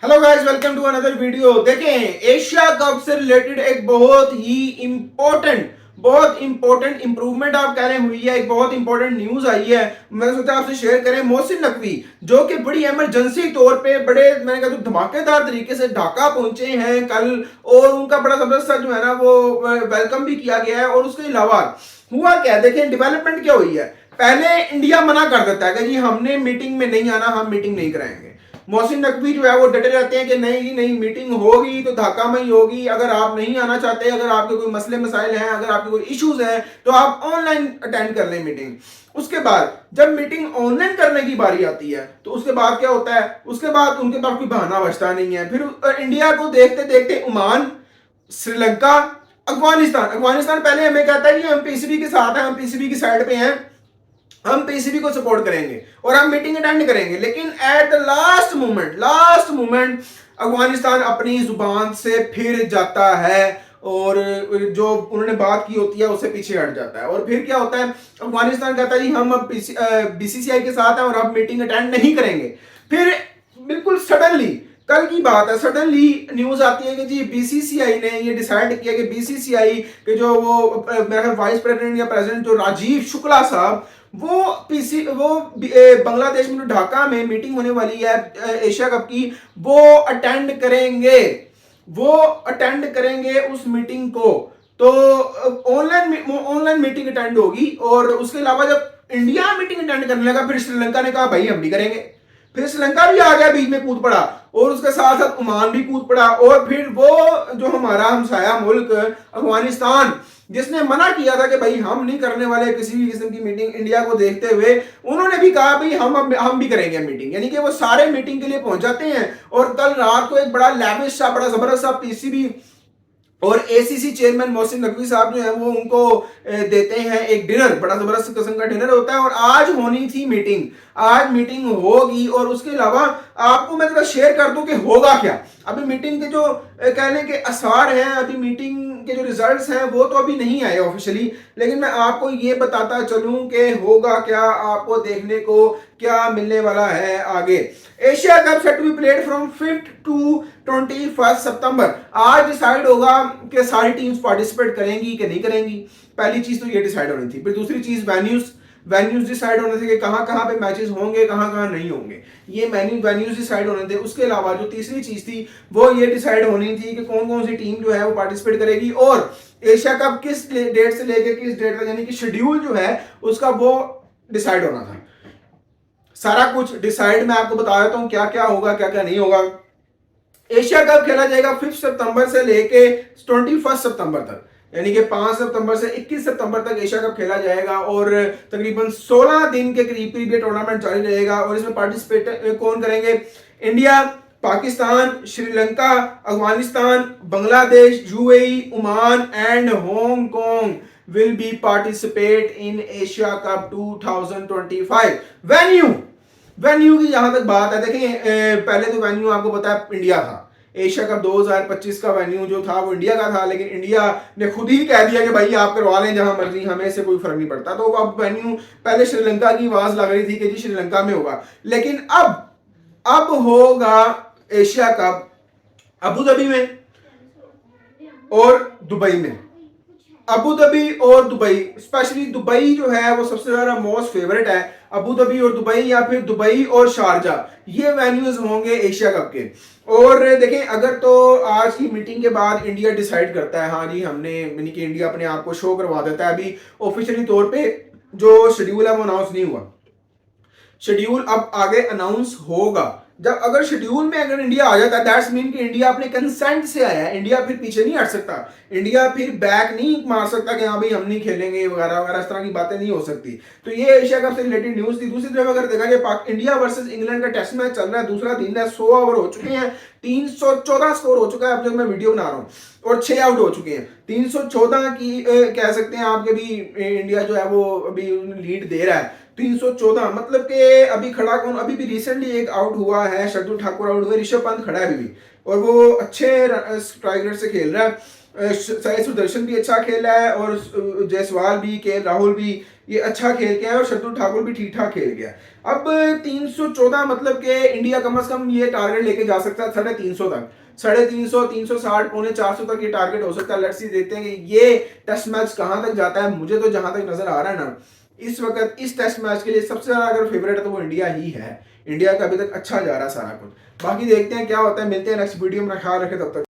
Hello guys, welcome to another video. देखें, Asia cup से related एक बहुत इंपॉर्टेंट इंप्रूवमेंट आप कह रहे हुई है। एक बहुत इंपॉर्टेंट न्यूज आई है, मैंने सोचा आपसे शेयर करें। मोहसिन नकवी जो कि बड़ी इमरजेंसी तौर पे बड़े मैंने कहा तो धमाकेदार तरीके से ढाका पहुंचे हैं कल, और उनका बड़ा जबरदस्त जो है ना वो वेलकम भी किया गया है। और उसके अलावा हुआ क्या, देखें डेवलपमेंट क्या हुई है। पहले इंडिया मना कर देता है कि जी हमने मीटिंग में नहीं आना, हम मीटिंग नहीं कराएंगे। मोहसिन नकवी जो है वो डटे रहते हैं कि नहीं जी नहीं, मीटिंग होगी तो ढाका में ही होगी। अगर आप नहीं आना चाहते, अगर आपके कोई मसले मसाइल हैं, अगर आपके कोई इश्यूज हैं, तो आप ऑनलाइन अटेंड कर लें मीटिंग। उसके बाद जब मीटिंग ऑनलाइन करने की बारी आती है तो उसके बाद क्या होता है, उसके बाद उनके पास कोई बहाना बचता नहीं है। फिर इंडिया को देखते देखते ओमान, श्रीलंका, अफगानिस्तान अफगानिस्तान पहले हमें कहता है कि हम पीसीबी के साथ हैं, हम पीसीबी की साइड पे हैं, हम पीसीबी को सपोर्ट करेंगे और हम मीटिंग अटेंड करेंगे। लेकिन at the last moment Afghanistan अपनी जुबान से फिर जाता है और जो उन्होंने बात की होती है उससे पीछे हट जाता है। और फिर क्या होता है, अफगानिस्तान कहता है जी हम अब बीसीसीआई के साथ हैं और अब मीटिंग अटेंड नहीं करेंगे। फिर बिल्कुल सडनली, कल की बात है, सडनली न्यूज आती है कि जी बीसीसीआई ने ये डिसाइड किया कि बीसीसीआई के जो वो मेरा वाइस प्रेसिडेंट या प्रेसिडेंट जो राजीव शुक्ला साहब, वो बांग्लादेश में ढाका में मीटिंग होने वाली है एशिया कप की, वो अटेंड करेंगे उस मीटिंग को। तो ऑनलाइन मीटिंग अटेंड होगी। और उसके अलावा जब इंडिया मीटिंग अटेंड करने लगा, फिर श्रीलंका ने कहा भाई हम भी करेंगे। फिर श्रीलंका भी आ गया, बीच में कूद पड़ा, और उसके साथ साथ ओमान भी कूद पड़ा। और फिर वो जो हमारा हमसाया मुल्क अफगानिस्तान, जिसने मना किया था कि भाई हम नहीं करने वाले किसी भी किस्म की मीटिंग इंडिया को देखते हुए, उन्होंने भी कहा भाई हम भी करेंगे मीटिंग। यानी कि वो सारे मीटिंग के लिए पहुंच जाते हैं। और कल रात को एक बड़ा लैविश सा, बड़ा जबरदस्त सा पीसीबी और एसीसी चेयरमैन मोहसिन नकवी साहब जो है वो उनको देते हैं एक डिनर, बड़ा जबरदस्त किस्म का डिनर होता है। और आज होनी थी मीटिंग, आज मीटिंग होगी। और उसके अलावा आपको मैं जरा शेयर कर दूं कि होगा क्या। अभी मीटिंग के जो कहने के आसार हैं, अभी मीटिंग के जो रिजल्ट्स हैं वो तो अभी नहीं आए ऑफिशियली, लेकिन मैं आपको ये बताता चलूं कि होगा क्या, आपको देखने को क्या मिलने वाला है आगे। Asia cup set to be played from 5 to 21 सितंबर। आज डिसाइड होगा कि सारी टीम्स पार्टिसिपेट करेंगी कि नहीं करेंगी। पहली चीज तो ये डिसाइड होनी थी। फिर दूसरी चीज वेन्यूज डिसाइड होने थे कि कहां कहां पे मैचेस होंगे, कहां कहां नहीं होंगे, ये वेन्यूज डिसाइड होने थे। उसके अलावा जो तीसरी चीज थी वो ये डिसाइड होनी थी कि कौन कौन सी टीम जो है वो पार्टिसिपेट करेगी, और एशिया कप किस डेट से लेकर किस डेट तक, यानी कि शेड्यूल जो है उसका वो डिसाइड होना था। सारा कुछ डिसाइड मैं आपको बता देता हूं क्या क्या होगा, क्या क्या नहीं होगा। एशिया कप खेला जाएगा 5 सितंबर से लेके 21 सितंबर तक, यानी कि 5 सितंबर से 21 सितंबर तक एशिया कप खेला जाएगा। और तकरीबन 16 दिन के करीब ये टूर्नामेंट जारी रहेगा। और इसमें पार्टिसिपेट कौन करेंगे? India, Pakistan, Sri Lanka, Afghanistan, Bangladesh, UAE, Oman and Hong Kong will be participate in Asia Cup 2025। Venue की जहां तक बात है, देखिए पहले तो वेन्यू आपको पता है इंडिया था। एशिया कप 2025 का वेन्यू जो था वो इंडिया का था, लेकिन इंडिया ने खुद ही कह दिया कि भाई आप करवा लें जहां मर्जी, हमें से कोई फर्क नहीं पड़ता। तो अब वेन्यू, पहले श्रीलंका की आवाज लग रही थी कि जी श्रीलंका में होगा, लेकिन अब होगा एशिया कप अबू धाबी में और दुबई में। अबू धाबी और दुबई, स्पेशली दुबई जो है वो सबसे ज्यादा मोस्ट फेवरेट है। अबू धाबी और दुबई, या फिर दुबई और शारजा, ये वेन्यूज होंगे एशिया कप के। और देखें, अगर तो आज की मीटिंग के बाद इंडिया डिसाइड करता है हाँ जी हमने, यानी कि इंडिया अपने आप को शो करवा देता है, अभी ऑफिशियली तौर पे जो शेड्यूल है वो अनाउंस नहीं हुआ, शेड्यूल अब आगे अनाउंस होगा। जब अगर शेड्यूल में अगर इंडिया आ जाता है, दैट्स मीन कि इंडिया अपने कंसेंट से आया है, इंडिया फिर पीछे नहीं हट सकता, इंडिया फिर बैक नहीं मार सकता कि हाँ भाई हम नहीं खेलेंगे वगैरह वगैरह, इस तरह की बातें नहीं हो सकती। तो ये एशिया कप से रिलेटेड न्यूज थी। दूसरी तरफ अगर देखा कि इंडिया वर्सेस इंग्लैंड का टेस्ट मैच चल रहा है, दूसरा दिन है, 100 ओवर हो चुके हैं, 314 स्कोर हो चुका है अब जब मैं वीडियो बना रहा हूँ, और 6 आउट हो चुके हैं। 314 की कह सकते हैं आपके भी इंडिया जो है वो अभी लीड दे रहा है। 314 मतलब कि अभी खड़ा कौन, अभी भी रिसेंटली एक आउट हुआ है, शार्दुल ठाकुर आउट हुए, ऋषभ पंत खड़ा है अभी भी और वो अच्छे स्ट्राइक रेट से खेल रहा है। साई सुदर्शन भी अच्छा खेला है और जायसवाल भी, के राहुल भी ये अच्छा खेल के है और शार्दुल ठाकुर भी ठीक ठाक खेल गया। अब 314 मतलब कि इंडिया कम से कम ये टारगेट लेके जा सकता है 350 तक, 350, 360, पौने 400 तक ये टारगेट हो सकता है। लेट्स सी देखते हैं कि ये टेस्ट मैच कहां तक जाता है। मुझे तो जहां तक नजर आ रहा है ना इस वक्त इस टेस्ट मैच के लिए सबसे ज्यादा अगर फेवरेट है तो वो इंडिया ही है। इंडिया का अभी तक अच्छा जा रहा है सारा कुछ। बाकी देखते हैं क्या होता है, मिलते हैं नेक्स्ट वीडियो में, ख्याल रखें तब तक।